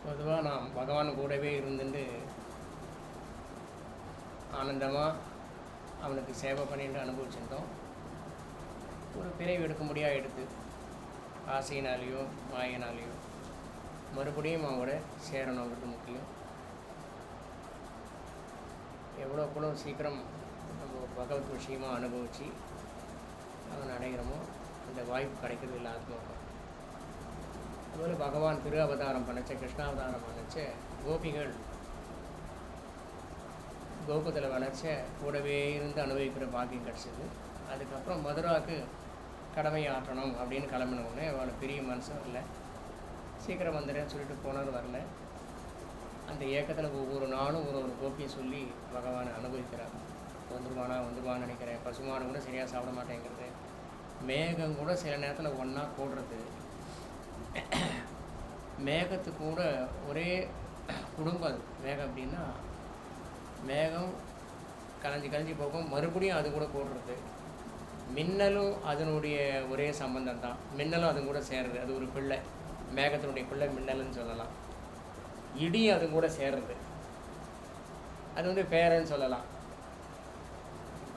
பொதுவாக நாம் பகவான் கூடவே இருந்துட்டு ஆனந்தமாக அவனுக்கு சேவை பண்ணிட்டு அனுபவிச்சுட்டோம். ஒரு பிறவி எடுக்க முடியாது எடுத்து ஆசையினாலேயோ மாயினாலேயோ மறுபடியும் அவங்களோட சேரணுங்கிறது முக்கியம். எவ்வளோ சீக்கிரம் நம்ம பகவத் விஷயமாக அனுபவித்து அவன் அடைகிறோமோ அந்த வாய்ப்பு கிடைக்கிறது இல்லை ஆத்மாவுக்கு. அதுபோல் பகவான் திரு அவதாரம் பண்ணச்ச கிருஷ்ணாவதாரம் பண்ணச்ச கோபிகள் கோகுத்தில் வளர்ச்ச கூடவே இருந்து அனுபவிக்கிற பாக்கியம் கிடச்சிது. அதுக்கப்புறம் மதுராவுக்கு கடமை ஆற்றணும் அப்படின்னு கிளம்பினவுடனே அவளை பெரிய மனசும் இல்லை, சீக்கிரம் வந்துடுறேன்னு சொல்லிட்டு போனது வரல. அந்த ஏக்கத்தில் ஒவ்வொரு நாளும் ஒரு கோப்பியை சொல்லி பகவானை அனுபவிக்கிறார். வந்துருவான்னு நினைக்கிறேன். பசுமாடு கூட சரியாக சாப்பிட மாட்டேங்கிறது, மேகம் கூட சில நேரத்தில் ஒன்றா கூடுறது, மேகத்துக்கு கூட ஒரே குடும்பம் அது. மேகம் அப்படின்னா மேகம் கலைஞ்சி போகும், மறுபடியும் அது கூட கூடுறது. மின்னலும் அதனுடைய ஒரே சம்பந்தம் தான், மின்னலும் அது கூட சேர்றது, அது ஒரு பிள்ளை, மேகத்தினுடைய பிள்ளை மின்னல்னு சொல்லலாம். இடி அது கூட சேர்றது, அது பேரன்னு சொல்லலாம்.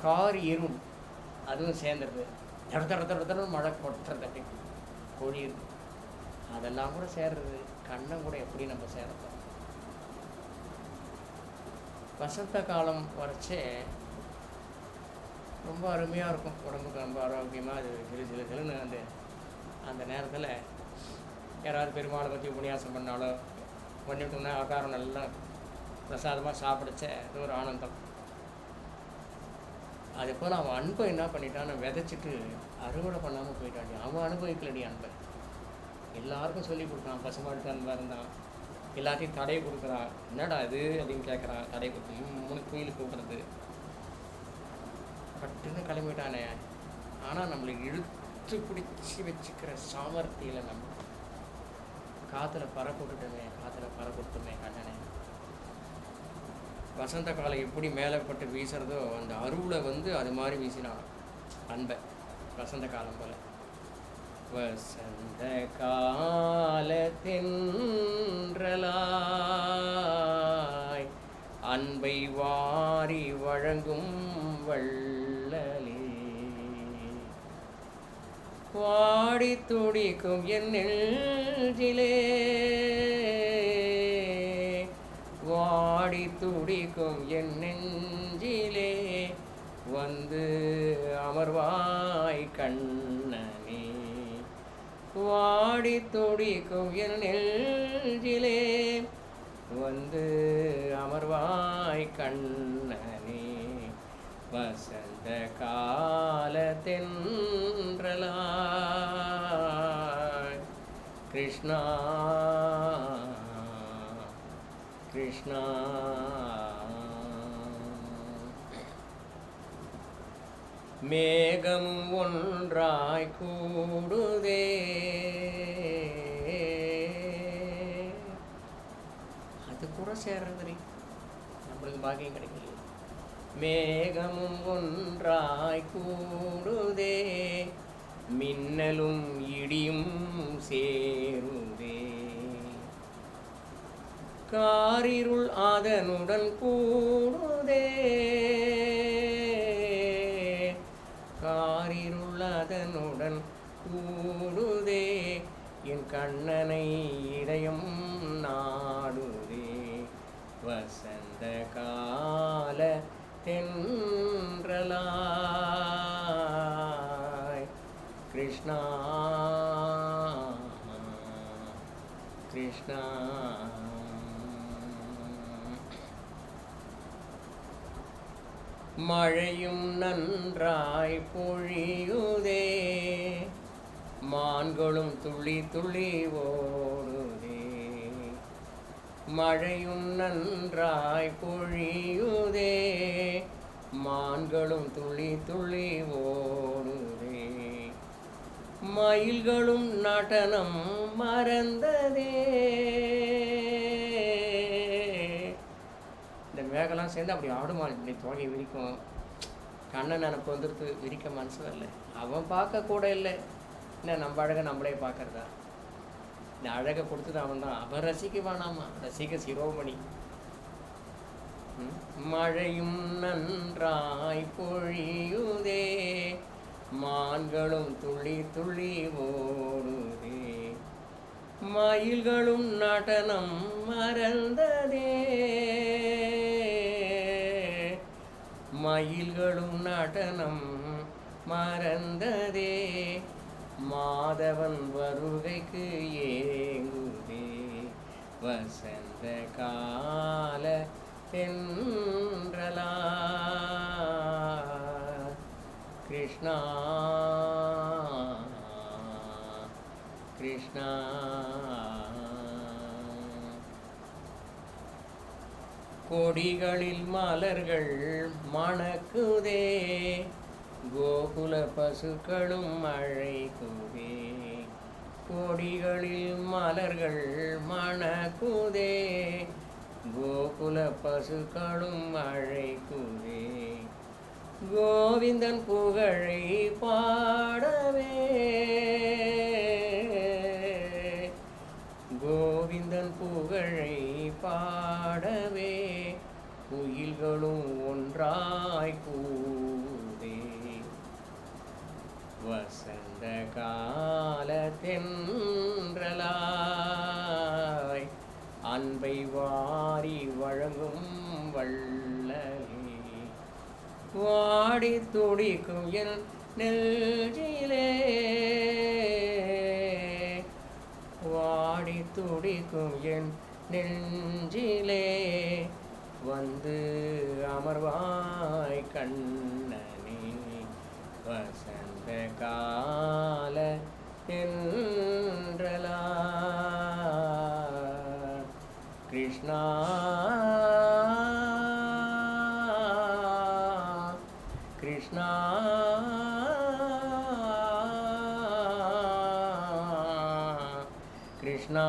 கார் இருள் அதுவும் சேர்ந்துடுது, தட மழை கொட்டுறது, அப்படி பொழியுது, அதெல்லாம் கூட சேர்றது. கண்ணம் கூட எப்படி நம்ம சேர்றோம். வசந்த காலம் வரைச்சே ரொம்ப அருமையாக இருக்கும், உடம்புக்கு ரொம்ப ஆரோக்கியமாக. அது சிலுன்னு அந்த நேரத்தில் யாராவது பெருமாளை பற்றி உபன்யாசம் பண்ணாலோ பண்ணிவிட்டோம்னா ஆகாரம் நல்லா பிரசாதமாக சாப்பிடுச்ச அது ஒரு ஆனந்தம். அதே போல் அவன் அன்பை என்ன பண்ணிட்டான்னு விதைச்சிட்டு அறுவடை பண்ணாமல் போயிட்டான். அவன் அனுபவிக்கலடி அன்பை, எல்லாருக்கும் சொல்லி கொடுக்குறான். பசுமாட்டு அன்பாக இருந்தான், எல்லாத்தையும் தடையை கொடுக்குறான். என்னடா இது அப்படின்னு கேட்குறான், தடை கொடுத்து 3 கோயிலுக்கு கூப்பிட்றது, பட்டுன்னு கிளம்பிட்டானே. ஆனால் நம்மளை இழுத்து பிடிச்சி வச்சுக்கிற சாமர்த்தியில் நம்ம காற்றுல பறக்கொட்டுமே கண்ணனே. வசந்த காலம் எப்படி மேலே பட்டு வீசுறதோ அந்த அருளை அது மாதிரி வீசினான் அன்பை. வசந்த காலம் போல வசந்த காலத்தின்றலாய் அன்பை வாரி வழங்கும் வள்ளலே, வாடி துடிக்கும் என் நெஞ்சிலே, வாடி துடிக்கும் என் நெஞ்சிலே, வந்து அமர்வாய் கண்ணனே, வாடி துடிக்கும் என் நெஞ்சிலே, வந்து அமர்வாய் கண்ணனே. வசந்த காலத்தின்றலாய் கிருஷ்ணா கிருஷ்ணா. மேகம் ஒன்றாய் கூடுதே, அது கூட சேர்றது நம்மளுக்கு பாக்கியம் கிடைக்கல. மேகமும் ஒன்றாய் கூடுதே, மின்னலும் இடியும் சேருதே, காரிருள் அதனுடன் கூடுதே, காரிருள் அதனுடன் கூடுதே, என் கண்ணனை இதயம் நாடுதே. வசந்த கால தென்றலாய் கிருஷ்ணா கிருஷ்ணா. மழையும் நன்றாய் பொழியுதே, மான்களும் துள்ளி துள்ளி ஓடுதே, மழையும் நன்றாய் பொழியுதே, மான்களும் துள்ளி துள்ளி ஓடுதே, மயில்களும் நடனம் மறந்ததே. இந்த மேகலாம் சேர்ந்து அப்படி ஆடுமா, இப்படி தோகை விரிக்கும். கண்ணன் நினப்பு வந்துடுத்து, விரிக்க மனசு வரல. அவன் பார்க்க கூட இல்லை, என்ன நம்ம அழகை நம்மளே பார்க்கறதா? இந்த அழகை கொடுத்தது அவன் தான். அவன் ரசிக்க வேணாமா, ரசிக சிரோமணி. மழையும் நன்றாய் பொழியுதே, மான்களும் துள்ளி துள்ளி ஓடுதே, மயில்களும் நடனம் மறந்ததே, மயில்களும் நடனம் மறந்ததே, மாதவன் வருகைக்கு ஏங்குதே, வசந்த கால தென்றலா. கிருஷ்ணா கிருஷ்ணா. கொடிகளில் மலர்கள் மணக்குதே, கோகுல பசுக்களும் அழைக்குதே, கொடிகளில் மலர்கள் மணக்குதே, கோகுல பசுக்களும் அழைக்குதே, கோவிந்தன் புகழை பாடவே, கோவிந்தன் புகழை பாடவே, குயில்களும் ஒன்றாய் கூதே, வசந்த கால தென்றலாய் அன்பை வாரி வழங்கும் வள்ளலே, வாடி துடிக்கும் என் நெஞ்சிலே, வாடி துடிக்கும் என் நெஞ்சிலே, வந்து அமர்வாய் கண்ணனே, வசந்த கால தென்றலா. கிருஷ்ணா கிருஷ்ணா கிருஷ்ணா.